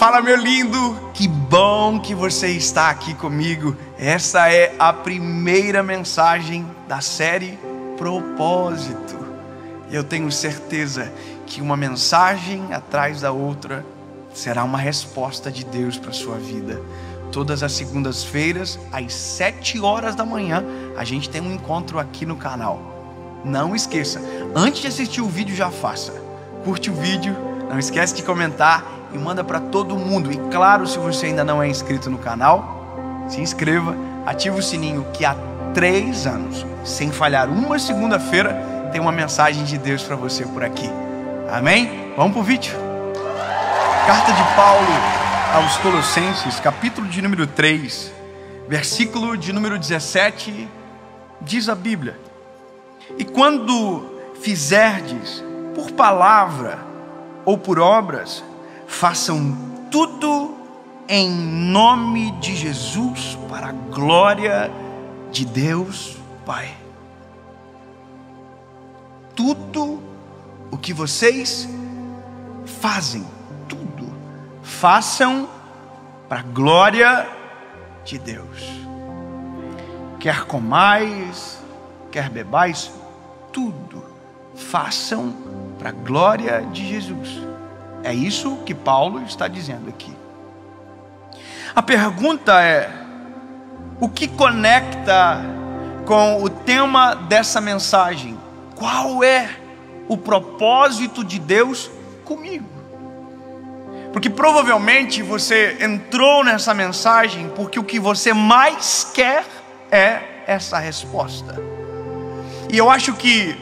Fala, meu lindo, que bom que você está aqui comigo. Essa é a primeira mensagem da série Propósito. Eu tenho certeza que uma mensagem atrás da outra será uma resposta de Deus para a sua vida. Todas as segundas-feiras, às 7 horas da manhã, a gente tem um encontro aqui no canal. Não esqueça, antes de assistir o vídeo, já faça. Curte o vídeo, não esquece de comentar e manda para todo mundo. E claro, se você ainda não é inscrito no canal, se inscreva, ative o sininho, que há 3 anos, sem falhar uma segunda-feira, tem uma mensagem de Deus para você por aqui. Amém? Vamos pro vídeo. Carta de Paulo aos Colossenses, capítulo de número 3, versículo de número 17, diz a Bíblia: e quando fizerdes por palavra ou por obras, façam tudo em nome de Jesus, para a glória de Deus Pai. Tudo o que vocês fazem, tudo, façam para a glória de Deus. Quer comais, quer bebais, tudo façam para a glória de Jesus. É isso que Paulo está dizendo aqui. A pergunta é: o que conecta com o tema dessa mensagem? Qual é o propósito de Deus comigo? Porque provavelmente você entrou nessa mensagem porque o que você mais quer é essa resposta. E eu acho que,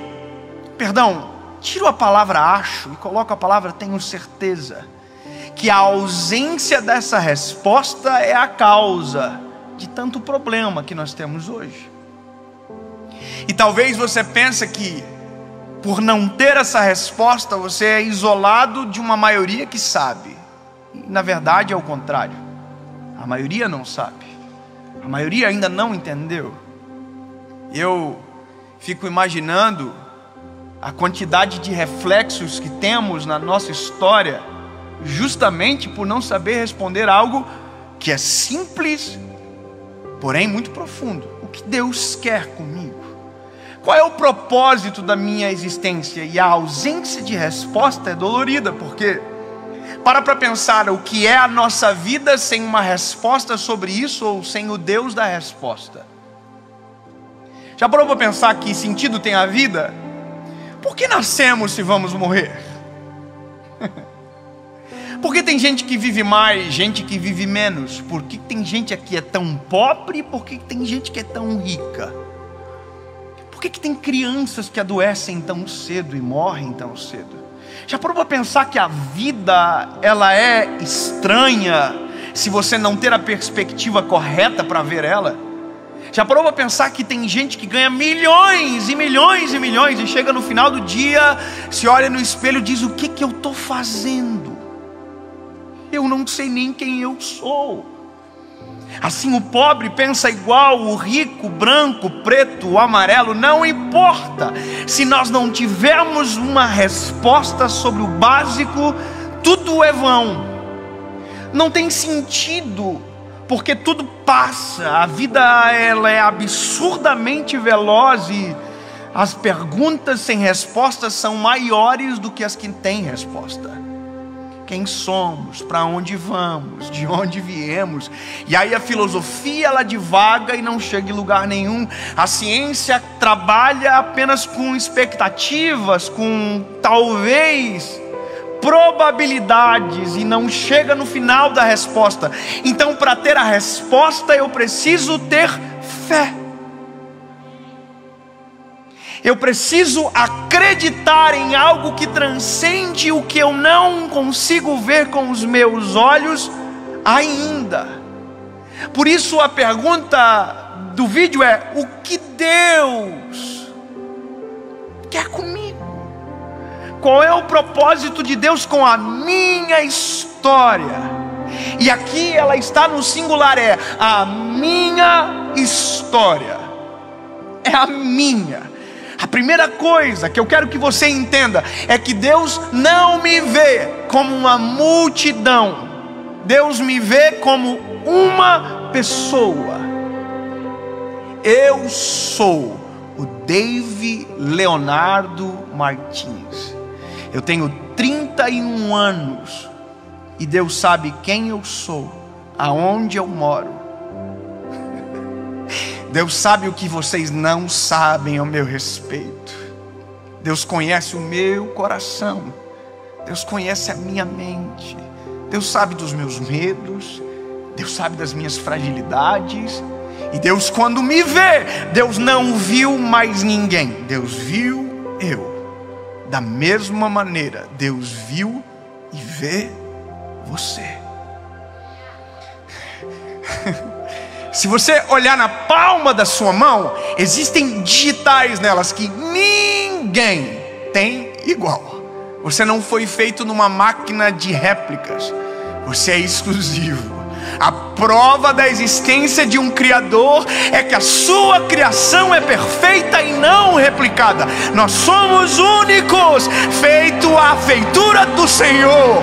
tiro a palavra acho e coloco a palavra tenho certeza, que a ausência dessa resposta é a causa de tanto problema que nós temos hoje. E talvez você pense que por não ter essa resposta você é isolado de uma maioria que sabe. E na verdade é o contrário. A maioria não sabe. A maioria ainda não entendeu. Eu fico imaginando a quantidade de reflexos que temos na nossa história, justamente por não saber responder algo que é simples, porém muito profundo. O que Deus quer comigo? Qual é o propósito da minha existência? E a ausência de resposta é dolorida, porque para pensar o que é a nossa vida sem uma resposta sobre isso, ou sem o Deus da resposta. Já parou para pensar que sentido tem a vida? Por que nascemos se vamos morrer? Por que tem gente que vive mais, gente que vive menos? Por que tem gente aqui é tão pobre? Por que tem gente que é tão rica? Por que tem crianças que adoecem tão cedo e morrem tão cedo? Já parou para pensar que a vida ela é estranha se você não ter a perspectiva correta para ver ela? Já parou para pensar que tem gente que ganha milhões e milhões e milhões e chega no final do dia, se olha no espelho e diz: o que eu estou fazendo? Eu não sei nem quem eu sou. Assim o pobre pensa igual, o rico, o branco, o preto, o amarelo, não importa. Se nós não tivermos uma resposta sobre o básico, tudo é vão. Não tem sentido, porque tudo passa. A vida ela é absurdamente veloz e as perguntas sem respostas são maiores do que as que têm resposta. Quem somos, para onde vamos, de onde viemos. E aí a filosofia ela divaga e não chega em lugar nenhum. A ciência trabalha apenas com expectativas, com talvez probabilidades, e não chega no final da resposta. Então, para ter a resposta eu preciso ter fé. Eu preciso acreditar em algo que transcende o que eu não consigo ver com os meus olhos ainda. Por isso a pergunta do vídeo é: o que Deus quer comigo? Qual é o propósito de Deus com a minha história? E aqui ela está no singular, é a minha história. É a minha. A primeira coisa que eu quero que você entenda é que Deus não me vê como uma multidão. Deus me vê como uma pessoa. Eu sou o Dave Leonardo Martins. Eu tenho 31 anos e Deus sabe quem eu sou, aonde eu moro. Deus sabe o que vocês não sabem ao meu respeito. Deus conhece o meu coração. Deus conhece a minha mente. Deus sabe dos meus medos. Deus sabe das minhas fragilidades. E Deus, quando me vê, Deus não viu mais ninguém. Deus viu eu. Da mesma maneira, Deus viu e vê você. Se você olhar na palma da sua mão, existem digitais nelas que ninguém tem igual. Você não foi feito numa máquina de réplicas. Você é exclusivo. A prova da existência de um Criador é que a sua criação é perfeita e não replicada. Nós somos únicos, feito à feitura do Senhor.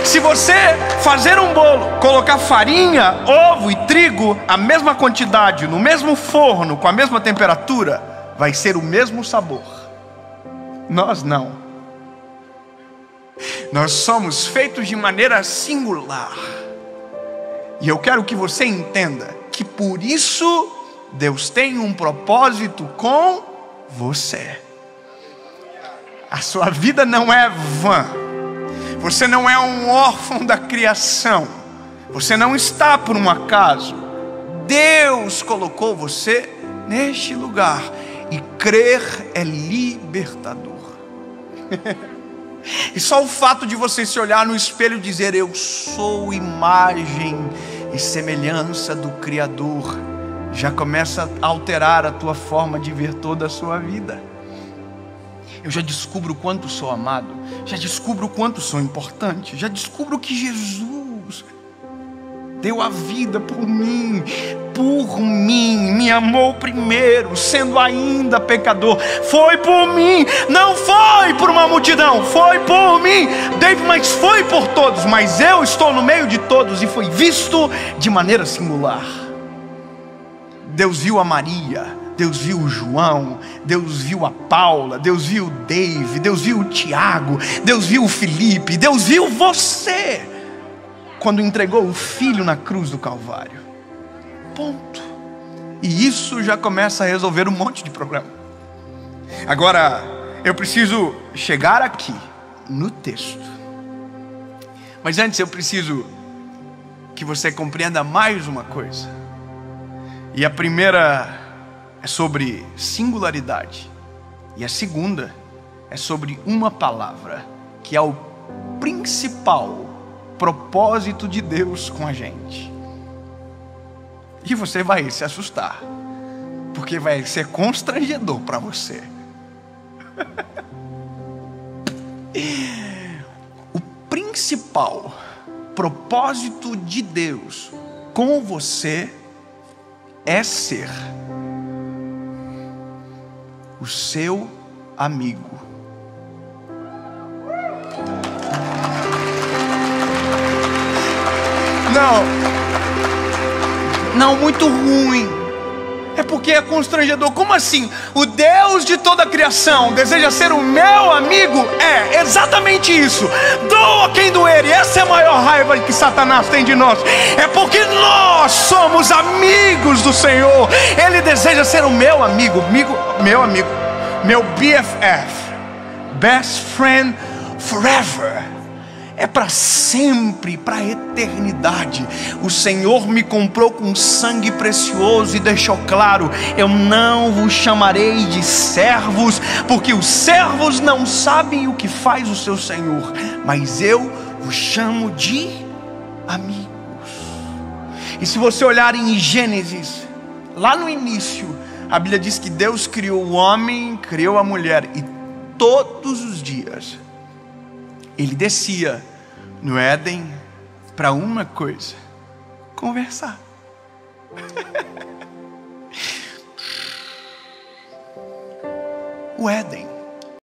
Se você fazer um bolo, colocar farinha, ovo e trigo, a mesma quantidade, no mesmo forno, com a mesma temperatura, vai ser o mesmo sabor. Nós não. Nós somos feitos de maneira singular. E eu quero que você entenda que por isso Deus tem um propósito com você. A sua vida não é vã. Você não é um órfão da criação. Você não está por um acaso. Deus colocou você neste lugar. E crer é libertador. E só o fato de você se olhar no espelho e dizer: eu sou imagem e semelhança do Criador, já começa a alterar a tua forma de ver toda a sua vida. Eu já descubro o quanto sou amado, já descubro o quanto sou importante, já descubro que Jesus deu a vida por mim, me amou primeiro, sendo ainda pecador. Foi por mim, não foi por uma multidão, foi por mim. David, mas foi por todos, mas eu estou no meio de todos e fui visto de maneira singular. Deus viu a Maria, Deus viu o João, Deus viu a Paula, Deus viu o Dave, Deus viu o Tiago, Deus viu o Felipe, Deus viu você quando entregou o Filho na cruz do Calvário. Ponto. E isso já começa a resolver um monte de problema. Agora, eu preciso chegar aqui no texto. Mas antes eu preciso que você compreenda mais uma coisa. E a primeira é sobre singularidade. E a segunda é sobre uma palavra, que é o principal propósito de Deus com a gente. E você vai se assustar, porque vai ser constrangedor para você. O principal propósito de Deus com você é ser o seu amigo. Não, muito ruim. É porque é constrangedor. Como assim? O Deus de toda a criação deseja ser o meu amigo? É exatamente isso. Doa quem doer. E essa é a maior raiva que Satanás tem de nós. É porque nós somos amigos do Senhor. Ele deseja ser o meu amigo, meu BFF, best friend forever. É para sempre, para a eternidade. O Senhor me comprou com sangue precioso e deixou claro: eu não vos chamarei de servos, porque os servos não sabem o que faz o seu Senhor, mas eu vos chamo de amigos. E se você olhar em Gênesis, lá no início, a Bíblia diz que Deus criou o homem, criou a mulher, e todos os dias Ele descia no Éden para uma coisa: conversar. O Éden.